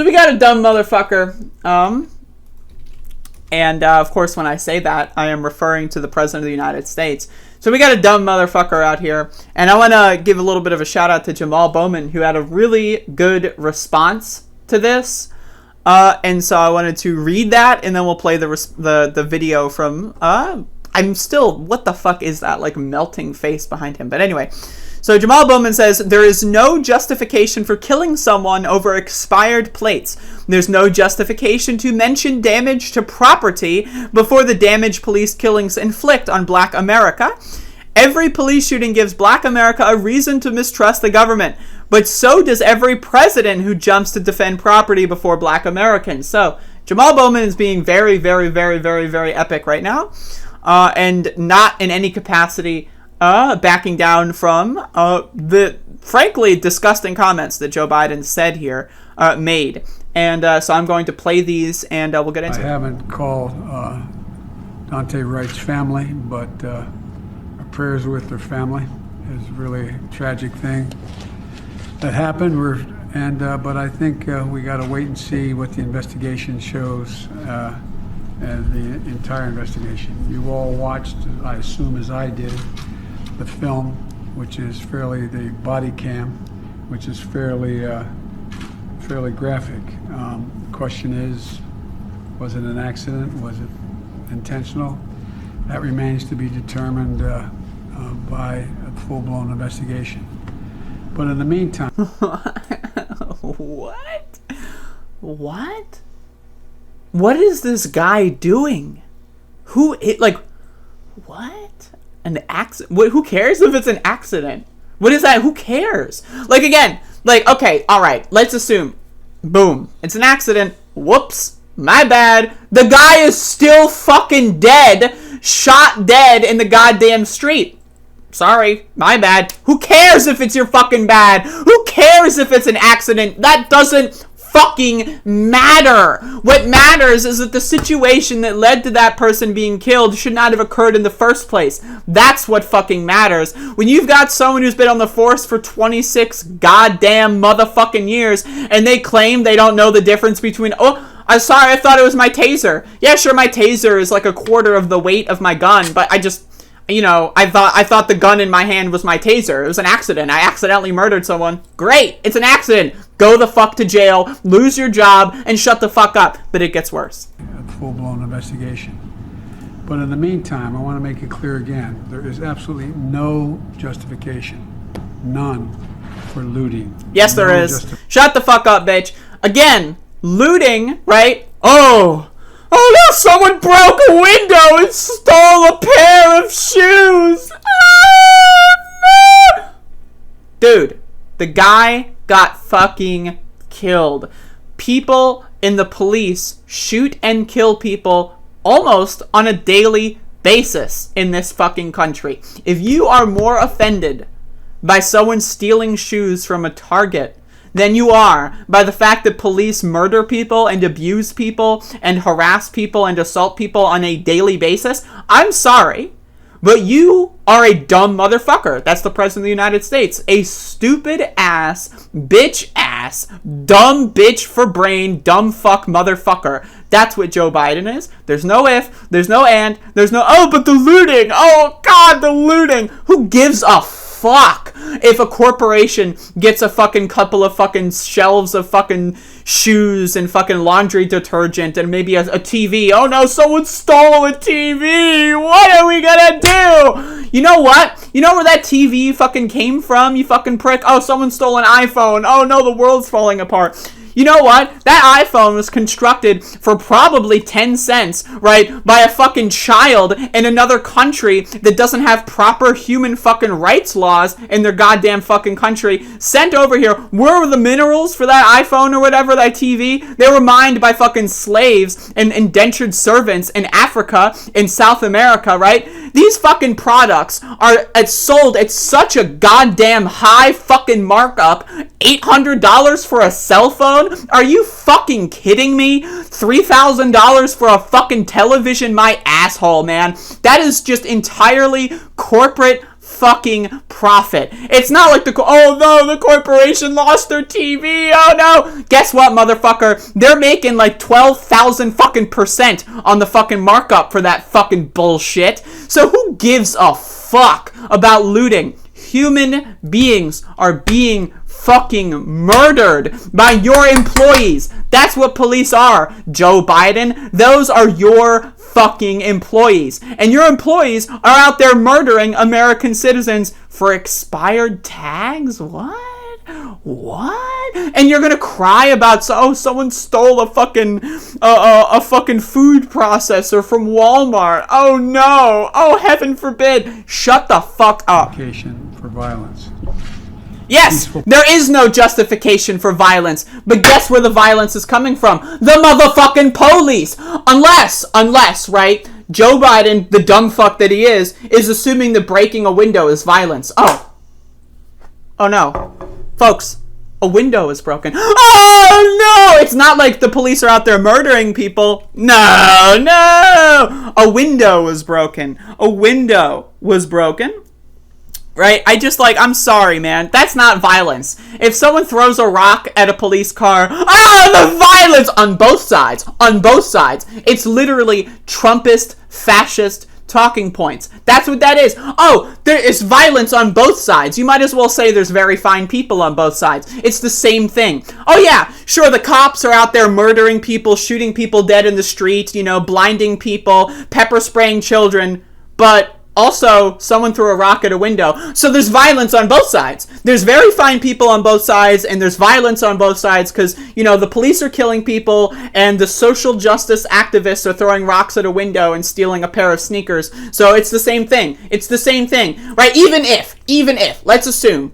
So we got a dumb motherfucker. And of course, when I say that, I am referring to the President of the United States. So we got a dumb motherfucker out here. And I want to give a little bit of a shout out to Jamaal Bowman, who had a really good response to this. And so I wanted to read that, and then we'll play the video from... I'm still... What the fuck is that? Like, melting face behind him. But anyway... So Jamaal Bowman says, there is no justification for killing someone over expired plates. There's no justification to mention damage to property before the damage police killings inflict on Black America. Every police shooting gives Black America a reason to mistrust the government, but so does every president who jumps to defend property before Black Americans. So Jamaal Bowman is being very, very, very, very, very epic right now, and not in any capacity backing down from the frankly disgusting comments that Joe Biden said here, made. And so I'm going to play these, and we'll get into it. I haven't called Duante Wright's family, but our prayers with their family. It's really a tragic thing that happened. But I think we got to wait and see what the investigation shows, and the entire investigation. You all watched, I assume as I did, the film, which is fairly, the body cam, which is fairly graphic. The question is, was it an accident? Was it intentional? That remains to be determined by a full-blown investigation. But in the meantime... What? What is this guy doing? What? An accident? Who cares if it's an accident? What is that? Who cares? Like, again, like, okay, all right, let's assume, boom, it's an accident. Whoops, my bad. The guy is still fucking dead, shot dead in the goddamn street. Sorry, my bad. Who cares if it's your fucking bad? Who cares if it's an accident? That doesn't fucking matter. What matters is that the situation that led to that person being killed should not have occurred in the first place. That's what fucking matters. When you've got someone who's been on the force for 26 goddamn motherfucking years, and they claim they don't know the difference between, oh, I'm sorry, I thought it was my taser. Yeah, sure, my taser is like a quarter of the weight of my gun, but I just... I thought the gun in my hand was my taser. It was an accident. I accidentally murdered someone. Great. It's an accident. Go the fuck to jail, lose your job, and shut the fuck up. But it gets worse. A full-blown investigation. But in the meantime, I want to make it clear again, there is absolutely no justification, none, for looting. Yes, there is. Shut the fuck up, bitch. Again, looting, right? Oh no, someone broke a window and stole a pair of shoes. Oh, no. Dude, the guy got fucking killed. People in the police shoot and kill people almost on a daily basis in this fucking country. If you are more offended by someone stealing shoes from a Target than you are by the fact that police murder people and abuse people and harass people and assault people on a daily basis, I'm sorry, but you are a dumb motherfucker. That's the President of the United States. A stupid ass, dumb bitch for brain, dumb fuck motherfucker. That's what Joe Biden is. There's no if, there's no and, there's no, oh, but the looting. Oh, God, the looting. Who gives a fuck if a corporation gets a fucking couple of fucking shelves of fucking shoes and fucking laundry detergent and maybe a TV? Oh no, someone stole a TV. What are we gonna do? You know what? You know where that TV fucking came from, you fucking prick? Oh, someone stole an iPhone. Oh no, the world's falling apart. You know what? That iPhone was constructed for probably 10 cents, right, by a fucking child in another country that doesn't have proper human fucking rights laws in their goddamn fucking country, sent over here. Where were the minerals for that iPhone or whatever, that TV? They were mined by fucking slaves and indentured servants in Africa, in South America, right? These fucking products are sold at such a goddamn high fucking markup. $800 for a cell phone? Are you fucking kidding me? $3,000 for a fucking television? My asshole, man. That is just entirely corporate fucking profit. It's not like oh no, the corporation lost their TV. Oh no. Guess what, motherfucker? They're making like 12,000 fucking percent on the fucking markup for that fucking bullshit. So who gives a fuck about looting? Human beings are being fucking murdered by your employees. That's what police are, Joe Biden. Those are your fucking employees. And your employees are out there murdering American citizens for expired tags? What? And you're gonna cry about someone stole a fucking food processor from Walmart. Oh no! Oh heaven forbid! Shut the fuck up. For violence. Yes, there is no justification for violence, but guess where the violence is coming from? The motherfucking police! Unless, right, Joe Biden, the dumb fuck that he is assuming that breaking a window is violence. Oh no. Folks, a window is broken. Oh no! It's not like the police are out there murdering people. No! A window was broken. Right? I'm sorry, man. That's not violence. If someone throws a rock at a police car, the violence on both sides. It's literally Trumpist, fascist talking points. That's what that is. Oh, there is violence on both sides. You might as well say there's very fine people on both sides. It's the same thing. Oh yeah, sure, the cops are out there murdering people, shooting people dead in the street, blinding people, pepper spraying children, but also, someone threw a rock at a window. So there's violence on both sides. There's very fine people on both sides, and there's violence on both sides because, the police are killing people, and the social justice activists are throwing rocks at a window and stealing a pair of sneakers. So it's the same thing. Right? Even if, let's assume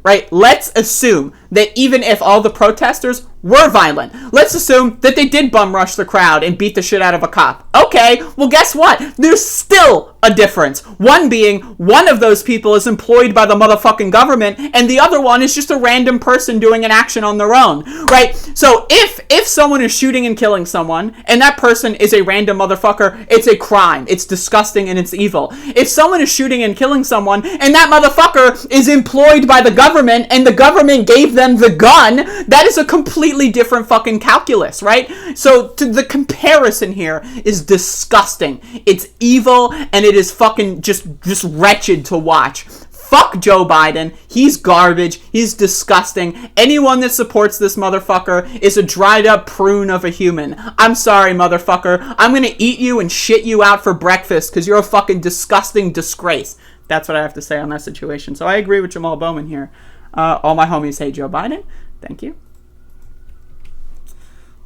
that even if all the protesters were violent, let's assume that they did bum rush the crowd and beat the shit out of a cop. Okay, well guess what? There's still a difference. One being, one of those people is employed by the motherfucking government, and the other one is just a random person doing an action on their own, right? So if someone is shooting and killing someone, and that person is a random motherfucker, it's a crime. It's disgusting and it's evil. If someone is shooting and killing someone, and that motherfucker is employed by the government, and the government gave them the gun, that is a completely different fucking calculus, right? So the comparison here is disgusting. It's evil, and it is fucking just wretched to watch. Fuck Joe Biden. He's garbage. He's disgusting. Anyone that supports this motherfucker is a dried up prune of a human. I'm sorry, motherfucker. I'm gonna eat you and shit you out for breakfast because you're a fucking disgusting disgrace. That's what I have to say on that situation. So I agree with Jamaal Bowman here. All my homies hate Joe Biden. Thank you.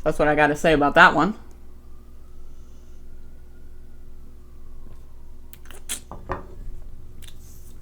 That's what I got to say about that one.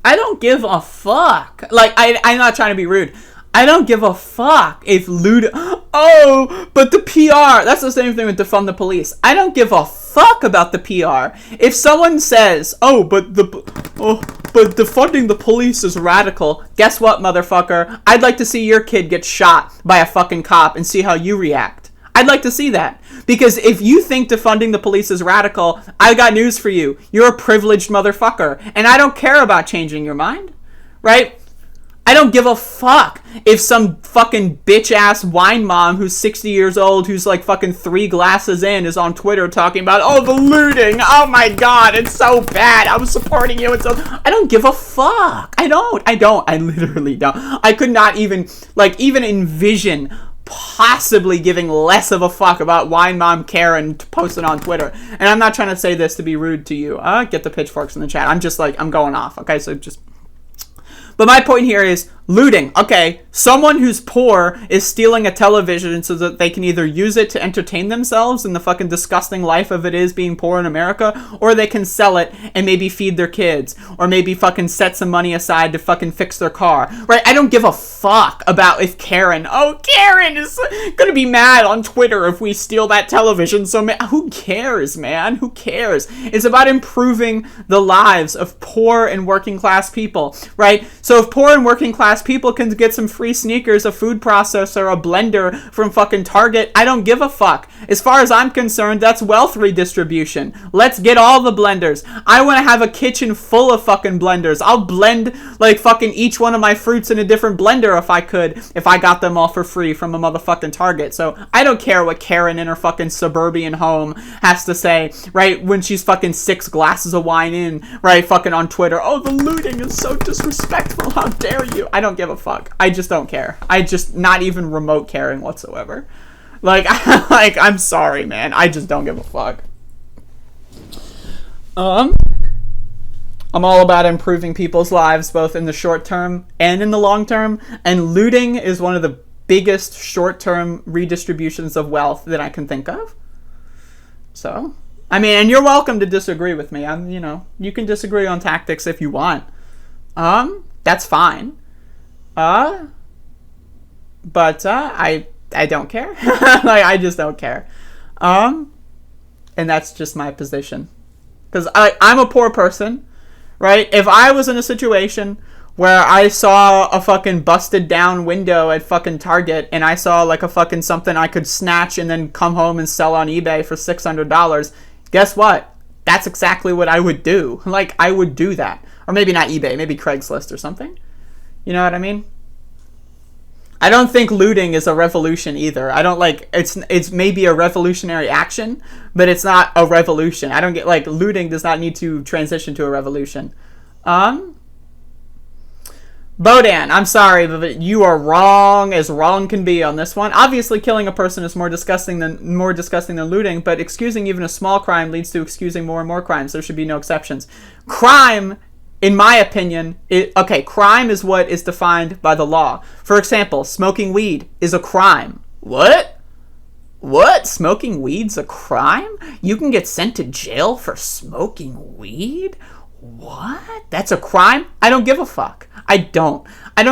I don't give a fuck. I'm not trying to be rude. I don't give a fuck if but the PR. That's the same thing with defund the police. I don't give a fuck about the PR. If someone says, but defunding the police is radical, guess what, motherfucker? I'd like to see your kid get shot by a fucking cop and see how you react. I'd like to see that. Because if you think defunding the police is radical, I got news for you. You're a privileged motherfucker. And I don't care about changing your mind. Right? I don't give a fuck if some fucking bitch-ass wine mom who's 60 years old, who's like fucking 3 glasses in, is on Twitter talking about, the looting. Oh my god, it's so bad. I was supporting you. I don't give a fuck. I literally don't. I could not even envision possibly giving less of a fuck about wine mom Karen posting on Twitter. And I'm not trying to say this to be rude to you. Get the pitchforks in the chat. I'm just I'm going off. Okay, so just... But my point here is looting. Okay, someone who's poor is stealing a television so that they can either use it to entertain themselves in the fucking disgusting life of it is being poor in America, or they can sell it and maybe feed their kids, or maybe fucking set some money aside to fucking fix their car, right? I don't give a fuck about if Karen is gonna be mad on Twitter if we steal that television. So who cares, man? Who cares? It's about improving the lives of poor and working class people, right? So if poor and working class ass people can get some free sneakers, a food processor, a blender from fucking Target. I don't give a fuck. As far as I'm concerned, that's wealth redistribution. Let's get all the blenders. I want to have a kitchen full of fucking blenders. I'll blend like fucking each one of my fruits in a different blender if I could, if I got them all for free from a motherfucking Target. So I don't care what Karen in her fucking suburban home has to say, right, when she's fucking 6 glasses of wine in, right, fucking on Twitter. Oh, the looting is so disrespectful. How dare you? I don't give a fuck. I just don't care. I just not even remote caring whatsoever. Like, I'm sorry, man. I just don't give a fuck. I'm all about improving people's lives, both in the short term and in the long term. And looting is one of the biggest short-term redistributions of wealth that I can think of. So, I mean, and you're welcome to disagree with me. You can disagree on tactics if you want. That's fine. But I don't care. Like, I just don't care. And that's just my position. Because I'm a poor person, right? If I was in a situation where I saw a fucking busted down window at fucking Target and I saw like a fucking something I could snatch and then come home and sell on eBay for $600, guess what? That's exactly what I would do. Like, I would do that. Or maybe not eBay, maybe Craigslist or something. You know what I mean? I don't think looting is a revolution either. I don't like, it's maybe a revolutionary action, but it's not a revolution. I don't get, like, looting does not need to transition to a revolution. Bodan, I'm sorry, but you are wrong as wrong can be on this one. Obviously, killing a person is more disgusting than looting, but excusing even a small crime leads to excusing more and more crimes. There should be no exceptions. Crime, in my opinion, crime is what is defined by the law. For example, smoking weed is a crime. What? What? Smoking weed's a crime? You can get sent to jail for smoking weed? What? That's a crime? I don't give a fuck. I don't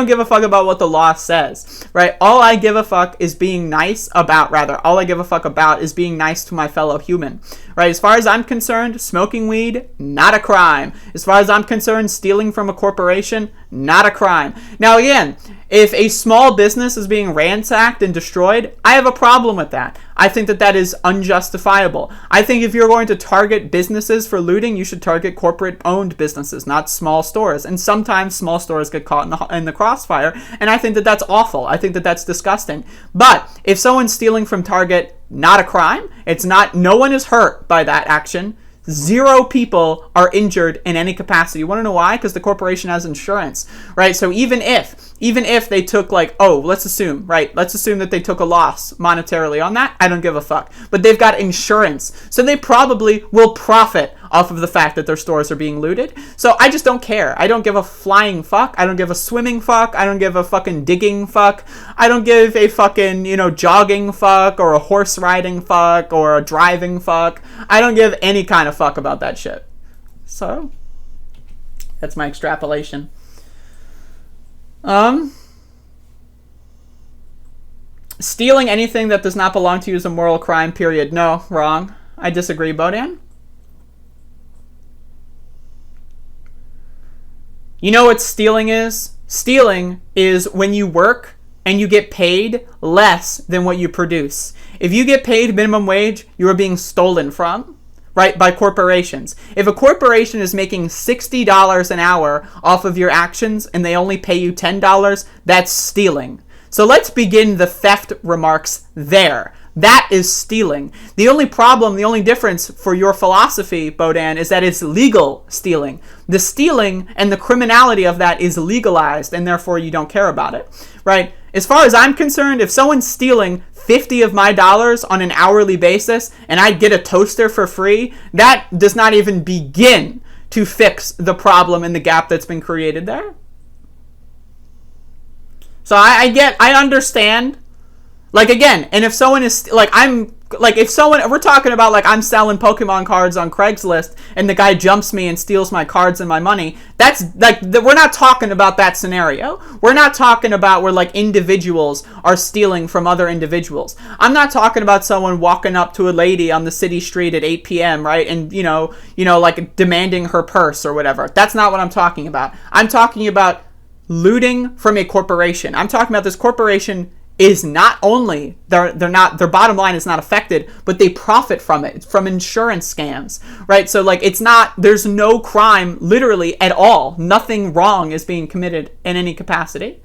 give a fuck about what the law says, right? All I give a fuck is being nice about, all I give a fuck about is being nice to my fellow human, right? As far as I'm concerned, smoking weed, not a crime. As far as I'm concerned, stealing from a corporation, not a crime. Now again, if a small business is being ransacked and destroyed, I have a problem with that. I think that is unjustifiable. I think if you're going to target businesses for looting, you should target corporate-owned businesses, not small stores. And sometimes small stores get caught in the crossfire, and I think that that's awful. I think that that's disgusting. But if someone's stealing from Target, not a crime. It's not. No one is hurt by that action. 0 people are injured in any capacity. You want to know why? Because the corporation has insurance, right? So even if they took let's assume that they took a loss monetarily on that, I don't give a fuck. But they've got insurance, so they probably will profit off of the fact that their stores are being looted. So I just don't care. I don't give a flying fuck. I don't give a swimming fuck. I don't give a fucking digging fuck. I don't give a fucking, jogging fuck or a horse riding fuck or a driving fuck. I don't give any kind of fuck about that shit. So that's my extrapolation. Stealing anything that does not belong to you is a moral crime, period. No, wrong. I disagree, Bodan. You know what stealing is? Stealing is when you work and you get paid less than what you produce. If you get paid minimum wage, you are being stolen from, right, by corporations. If a corporation is making $60 an hour off of your actions and they only pay you $10, that's stealing. So let's begin the theft remarks there. That is stealing. The only difference for your philosophy, Bodan, is that it's legal stealing. The stealing and the criminality of that is legalized, and therefore you don't care about it, right? As far as I'm concerned, if someone's stealing 50 of my dollars on an hourly basis and I get a toaster for free, that does not even begin to fix the problem and the gap that's been created there. So I understand. Like, again, and if someone is, we're talking about, I'm selling Pokemon cards on Craigslist, and the guy jumps me and steals my cards and my money, that's, we're not talking about that scenario. We're not talking about where, individuals are stealing from other individuals. I'm not talking about someone walking up to a lady on the city street at 8 p.m., right, and, demanding her purse or whatever. That's not what I'm talking about. I'm talking about looting from a corporation. I'm talking about this corporation is not only they're not, their bottom line is not affected, but they profit from it, from insurance scams, right? So like, it's not, there's no crime literally at all. Nothing wrong is being committed in any capacity.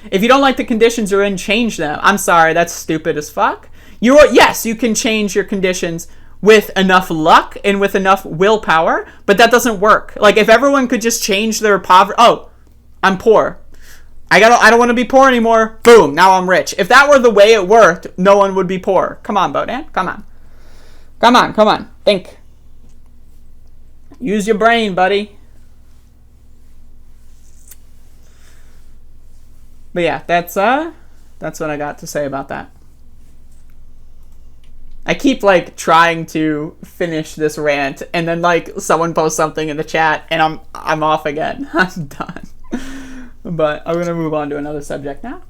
If you don't like the conditions you're in, change them. I'm sorry, that's stupid as fuck. Yes, you can change your conditions with enough luck and with enough willpower, but that doesn't work. Like, if everyone could just change their poverty, oh, I'm poor, I don't want to be poor anymore. Boom, now I'm rich. If that were the way it worked, no one would be poor. Come on, Bowman. Come on. Think. Use your brain, buddy. But yeah, that's what I got to say about that. I keep like trying to finish this rant, and then like someone posts something in the chat, and I'm off again. I'm done. But I'm gonna move on to another subject now.